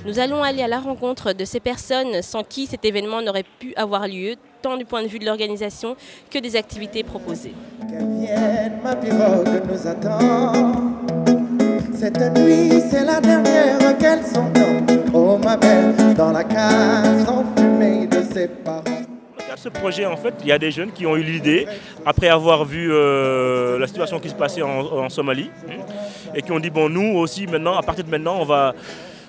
Nous allons aller à la rencontre de ces personnes sans qui cet événement n'aurait pu avoir lieu, tant du point de vue de l'organisation que des activités proposées. Qu'elle vienne, ma pirogue nous attend. Cette nuit, c'est la dernière qu'elle s'entend. Oh ma belle, dans la case enfumée de ses parents. Ce projet, en fait, il y a des jeunes qui ont eu l'idée, après avoir vu la situation qui se passait en Somalie, et qui ont dit, bon, nous aussi, maintenant, à partir de maintenant, on va,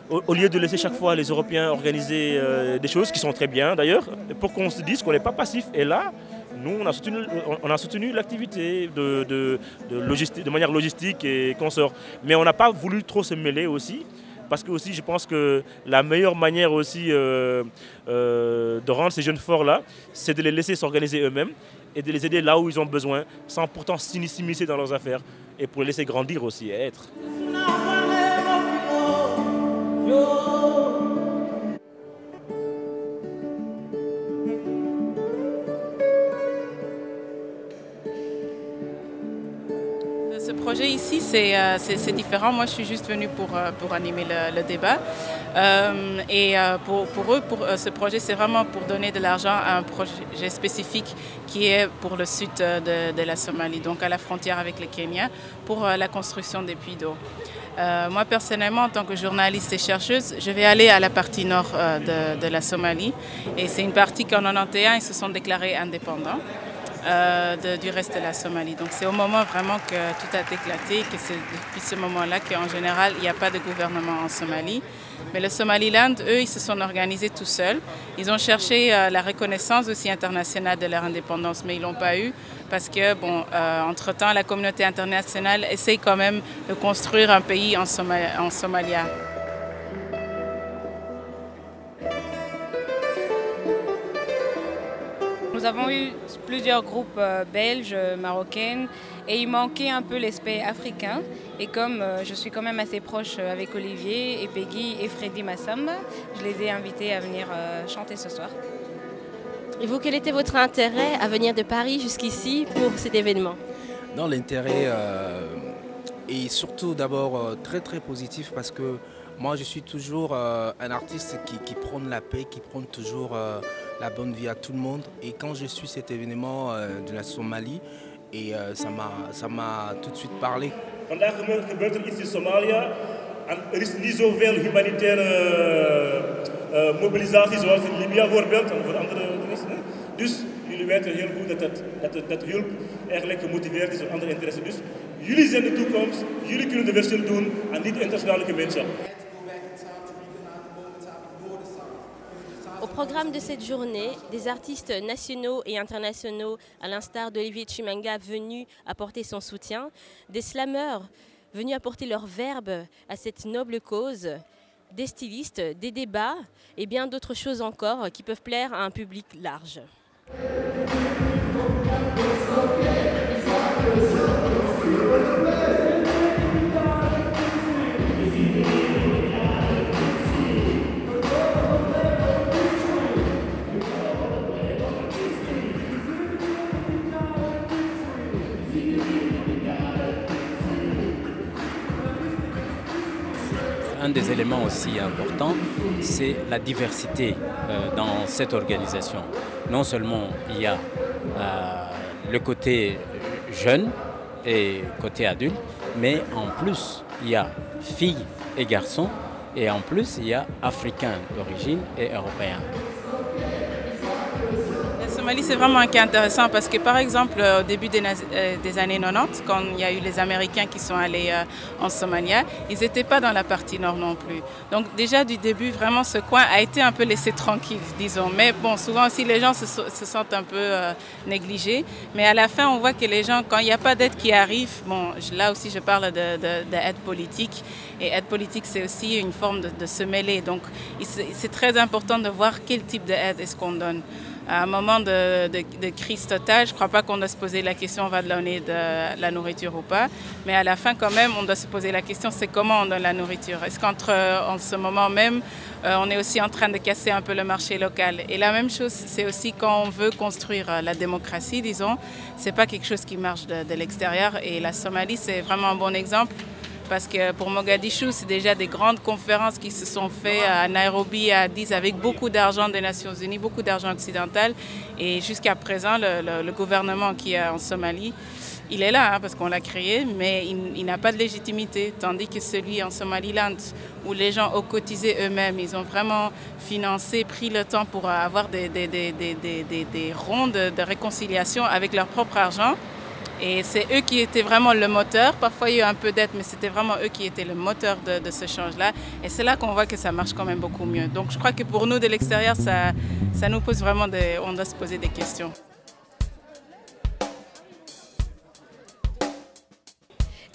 au lieu de laisser chaque fois les Européens organiser des choses qui sont très bien, d'ailleurs, pour qu'on se dise qu'on n'est pas passif. Et là, nous, on a soutenu l'activité de manière logistique et consorts. Mais on n'a pas voulu trop se mêler aussi. Parce que aussi, je pense que la meilleure manière aussi de rendre ces jeunes forts-là, c'est de les laisser s'organiser eux-mêmes et de les aider là où ils ont besoin, sans pourtant s'immiscer dans leurs affaires, et pour les laisser grandir aussi et être. Ce projet ici, c'est différent. Moi, je suis juste venue pour animer le débat. Pour eux, ce projet, c'est vraiment pour donner de l'argent à un projet spécifique qui est pour le sud de la Somalie, donc à la frontière avec le Kenya, pour la construction des puits d'eau. Moi, personnellement, en tant que journaliste et chercheuse, je vais aller à la partie nord de la Somalie. Et c'est une partie qu'en 1991, ils se sont déclarés indépendants. Du reste de la Somalie. Donc c'est au moment vraiment que tout a éclaté, que c'est depuis ce moment-là qu'en général il n'y a pas de gouvernement en Somalie. Mais le Somaliland, eux, ils se sont organisés tout seuls. Ils ont cherché la reconnaissance aussi internationale de leur indépendance, mais ils ne l'ont pas eu parce que, bon, entre-temps, la communauté internationale essaye quand même de construire un pays en Somalia. Nous avons eu plusieurs groupes belges, marocains, et il manquait un peu l'aspect africain. Et comme je suis quand même assez proche avec Olivier et Peggy et Freddy Massamba, je les ai invités à venir chanter ce soir. Et vous, quel était votre intérêt à venir de Paris jusqu'ici pour cet événement? Non, l'intérêt est surtout d'abord très très positif parce que moi je suis toujours un artiste qui prône la paix, qui prône toujours la bonne vie à tout le monde. Et quand je suis cet événement de la Somalie, et ça m'a tout de suite parlé. Vandaag gebeurt er iets in Somalia en er is niet zoveel humanitaire mobilisatie zoals in Libië bijvoorbeeld en voor andere dingen. Dus jullie weten heel goed dat hulp eigenlijk gemotiveerd is door andere interessen. Dus jullie zijn de toekomst, jullie kunnen de verschil doen en niet de internationale gemeenschap. Au programme de cette journée, des artistes nationaux et internationaux, à l'instar d'Olivier Chimanga, venus apporter son soutien, des slameurs venus apporter leur verbe à cette noble cause, des stylistes, des débats et bien d'autres choses encore qui peuvent plaire à un public large. Un des éléments aussi importants, c'est la diversité dans cette organisation. Non seulement il y a le côté jeune et côté adulte, mais en plus il y a filles et garçons, et en plus il y a africains d'origine et européens. La Somalie, c'est vraiment un cas intéressant parce que, par exemple, au début des années 90, quand il y a eu les Américains qui sont allés en Somalie, ils n'étaient pas dans la partie nord non plus. Donc déjà du début, vraiment, ce coin a été un peu laissé tranquille, disons. Mais bon, souvent aussi, les gens se sentent un peu négligés. Mais à la fin, on voit que les gens, quand il n'y a pas d'aide qui arrive, bon, là aussi, je parle d'aide politique. Et aide politique, c'est aussi une forme de se mêler. Donc, c'est très important de voir quel type d'aide est-ce qu'on donne. À un moment de crise totale, je ne crois pas qu'on doit se poser la question on va donner de la nourriture ou pas. Mais à la fin, quand même, on doit se poser la question c'est comment on donne la nourriture. Est-ce qu'en ce moment même, on est aussi en train de casser un peu le marché local. Et la même chose, c'est aussi quand on veut construire la démocratie, disons, ce n'est pas quelque chose qui marche de l'extérieur. Et la Somalie, c'est vraiment un bon exemple. Parce que pour Mogadiscio, c'est déjà des grandes conférences qui se sont faites à Nairobi, à Addis, avec beaucoup d'argent des Nations Unies, beaucoup d'argent occidental. Et jusqu'à présent, le gouvernement qui est en Somalie, il est là parce qu'on l'a créé, mais il n'a pas de légitimité. Tandis que celui en Somaliland, où les gens ont cotisé eux-mêmes, ils ont vraiment financé, pris le temps pour avoir des rondes de réconciliation avec leur propre argent. Et c'est eux qui étaient vraiment le moteur. Parfois, il y a eu un peu d'aide, mais c'était vraiment eux qui étaient le moteur de ce change-là. Et c'est là qu'on voit que ça marche quand même beaucoup mieux. Donc, je crois que pour nous, de l'extérieur, ça nous pose vraiment on doit se poser des questions.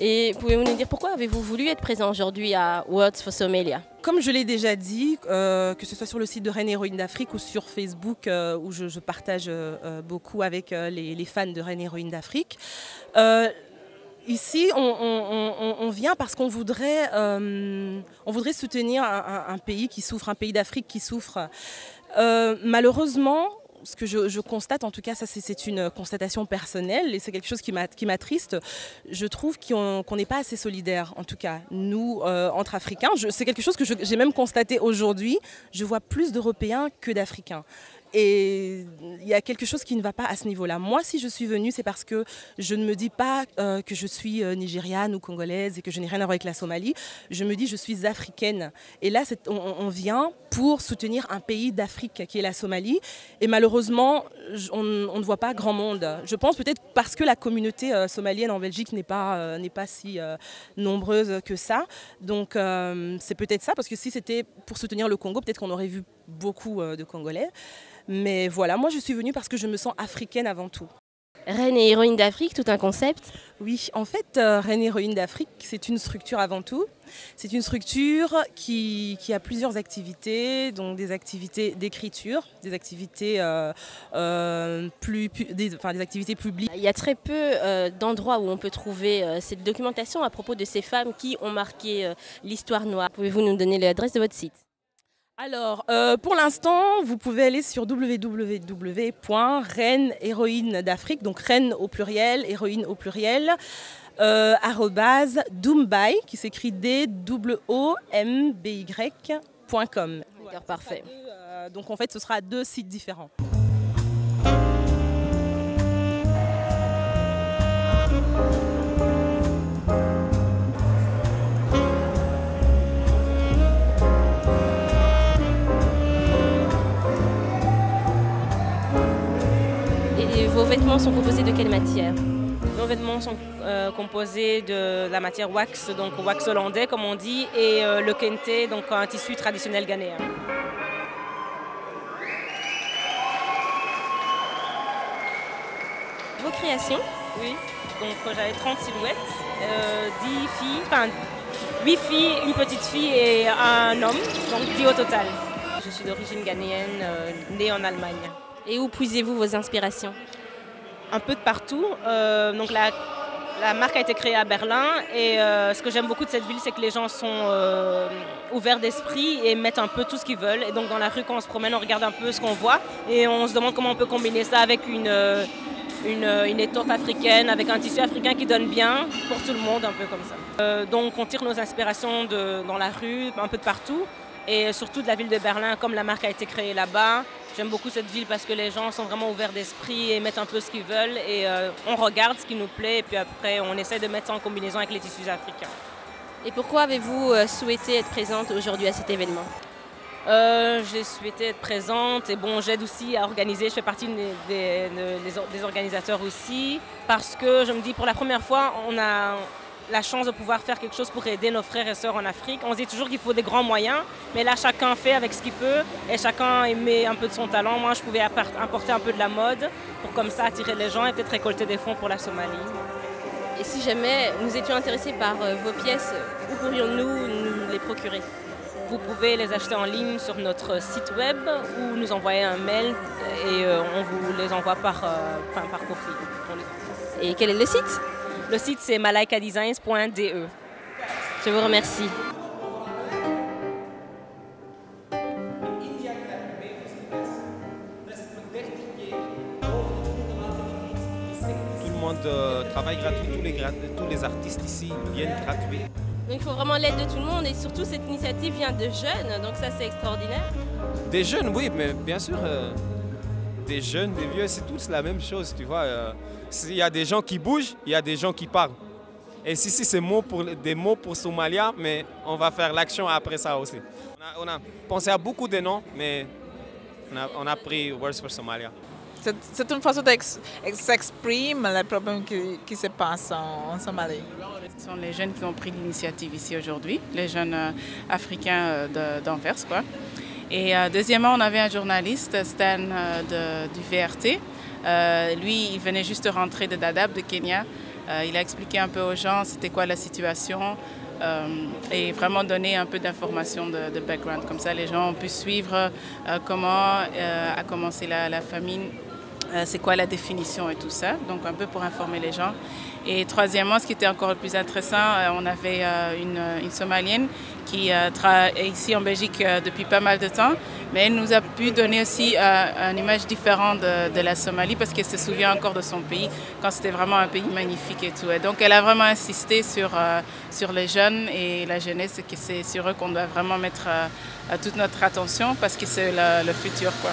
Et pouvez-vous nous dire pourquoi avez-vous voulu être présent aujourd'hui à Words for Somalia? Comme je l'ai déjà dit, que ce soit sur le site de Reine Héroïne d'Afrique ou sur Facebook, où je partage beaucoup avec les fans de Reine Héroïne d'Afrique, ici, on vient parce qu'on voudrait soutenir un pays qui souffre, un pays d'Afrique qui souffre. Malheureusement, ce que je constate, en tout cas, ça c'est une constatation personnelle et c'est quelque chose qui m'attriste. Je trouve qu'on n'est pas assez solidaires, en tout cas, nous, entre Africains. C'est quelque chose que j'ai même constaté aujourd'hui. Je vois plus d'Européens que d'Africains. Et il y a quelque chose qui ne va pas à ce niveau-là. Moi, si je suis venue, c'est parce que je ne me dis pas que je suis nigériane ou congolaise et que je n'ai rien à voir avec la Somalie. Je me dis je suis africaine. Et là, on vient pour soutenir un pays d'Afrique qui est la Somalie. Et malheureusement, on ne voit pas grand monde. Je pense peut-être parce que la communauté somalienne en Belgique n'est pas si nombreuse que ça. Donc c'est peut-être ça, parce que si c'était pour soutenir le Congo, peut-être qu'on aurait vu beaucoup de Congolais. Mais voilà, moi je suis venue parce que je me sens africaine avant tout. Reine et héroïne d'Afrique, tout un concept? Oui, en fait, Reine et héroïne d'Afrique, c'est une structure avant tout. C'est une structure qui a plusieurs activités, donc des activités d'écriture, des activités, des activités publiques. Il y a très peu d'endroits où on peut trouver cette documentation à propos de ces femmes qui ont marqué l'histoire noire. Pouvez-vous nous donner l'adresse de votre site? Alors, pour l'instant, vous pouvez aller sur www.reine-héroïne d'Afrique, donc reine au pluriel, héroïne au pluriel, @doumby, qui s'écrit DOOMBY.com. D'accord, parfait. Donc en fait, ce sera 2 sites différents. Vos vêtements sont composés de quelle matière? Nos vêtements sont composés de la matière wax, donc wax hollandais comme on dit, et le kente, donc un tissu traditionnel ghanéen. Vos créations? Oui, donc j'avais 30 silhouettes, 8 filles, une petite fille et un homme, donc 10 au total. Je suis d'origine ghanéenne, née en Allemagne. Et où puisez-vous vos inspirations? Un peu de partout. Donc la marque a été créée à Berlin et ce que j'aime beaucoup de cette ville, c'est que les gens sont ouverts d'esprit et mettent un peu tout ce qu'ils veulent. Et donc dans la rue, quand on se promène, on regarde un peu ce qu'on voit et on se demande comment on peut combiner ça avec une étoffe africaine, avec un tissu africain qui donne bien pour tout le monde, un peu comme ça. Donc on tire nos inspirations dans la rue, un peu de partout. Et surtout de la ville de Berlin, comme la marque a été créée là-bas. J'aime beaucoup cette ville parce que les gens sont vraiment ouverts d'esprit et mettent un peu ce qu'ils veulent. Et on regarde ce qui nous plaît et puis après on essaie de mettre ça en combinaison avec les tissus africains. Et pourquoi avez-vous souhaité être présente aujourd'hui à cet événement? J'ai souhaité être présente et bon, j'aide aussi à organiser. Je fais partie des organisateurs aussi parce que je me dis pour la première fois, on a la chance de pouvoir faire quelque chose pour aider nos frères et sœurs en Afrique. On se dit toujours qu'il faut des grands moyens, mais là chacun fait avec ce qu'il peut et chacun met un peu de son talent. Moi je pouvais apporter un peu de la mode pour comme ça attirer les gens et peut-être récolter des fonds pour la Somalie. Et si jamais nous étions intéressés par vos pièces, où pourrions-nous nous les procurer? Vous pouvez les acheter en ligne sur notre site web ou nous envoyer un mail et on vous les envoie par courrier. Et quel est le site? Le site, c'est malaikadesigns.de. Je vous remercie. Tout le monde travaille gratuit, tous les artistes ici viennent gratuits. Donc il faut vraiment l'aide de tout le monde et surtout cette initiative vient de jeunes, donc ça c'est extraordinaire. Des jeunes, oui, mais bien sûr, des jeunes, des vieux, c'est tous la même chose, tu vois. Il y a des gens qui bougent, il y a des gens qui parlent. Et si c'est des mots pour Somalia, mais on va faire l'action après ça aussi. On a pensé à beaucoup de noms, mais on a pris Words for Somalia. C'est une façon d'exprimer les problèmes qui se passent en Somalie. Ce sont les jeunes qui ont pris l'initiative ici aujourd'hui, les jeunes africains d'Anvers, quoi. Et deuxièmement, on avait un journaliste, Stan, du VRT. Lui, il venait juste de rentrer de Dadaab, de Kenya. Il a expliqué un peu aux gens c'était quoi la situation et vraiment donné un peu d'informations de background. Comme ça, les gens ont pu suivre comment a commencé la famine, c'est quoi la définition et tout ça. Donc un peu pour informer les gens. Et troisièmement, ce qui était encore le plus intéressant, on avait une Somalienne qui est ici en Belgique depuis pas mal de temps, mais elle nous a pu donner aussi une image différente de la Somalie parce qu'elle se souvient encore de son pays quand c'était vraiment un pays magnifique et tout. Et donc elle a vraiment insisté sur les jeunes et la jeunesse et que c'est sur eux qu'on doit vraiment mettre toute notre attention parce que c'est le futur, quoi.